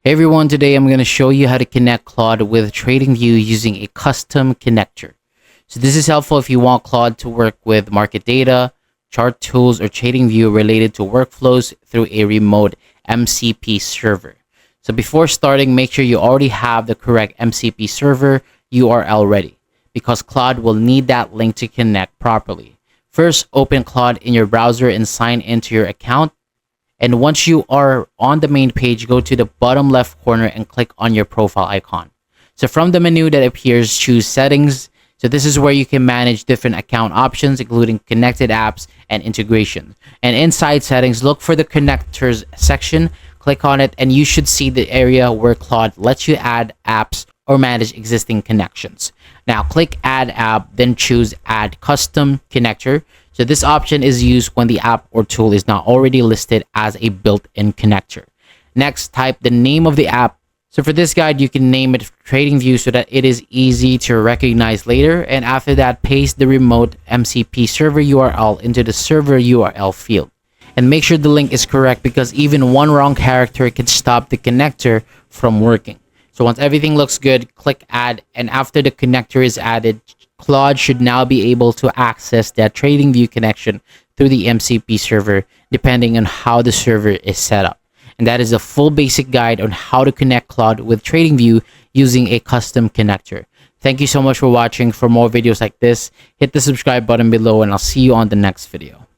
Hey everyone, today I'm going to show you how to connect Claude with TradingView using a custom connector. So this is helpful if you want Claude to work with market data, chart tools, or TradingView related to workflows through a remote MCP server. So before starting, make sure you already have the correct MCP server URL ready, because Claude will need that link to connect properly. First, open Claude in your browser and sign into your account. And once you are on the main page, go to the bottom left corner and click on your profile icon. So from the menu that appears, choose settings. So this is where you can manage different account options, including connected apps and integration. And inside settings, look for the connectors section, click on it, and you should see the area where Claude lets you add apps or manage existing connections. Now click add app, then choose add custom connector. So this option is used when the app or tool is not already listed as a built-in connector. Next, type the name of the app. So for this guide, you can name it TradingView so that it is easy to recognize later. And after that, paste the remote MCP server URL into the server URL field. And make sure the link is correct, because even one wrong character can stop the connector from working. So once everything looks good, click add, and after the connector is added, Claude should now be able to access that TradingView connection through the MCP server, depending on how the server is set up. And that is a full basic guide on how to connect Claude with TradingView using a custom connector. Thank you so much for watching. For more videos like this, hit the subscribe button below, and I'll see you on the next video.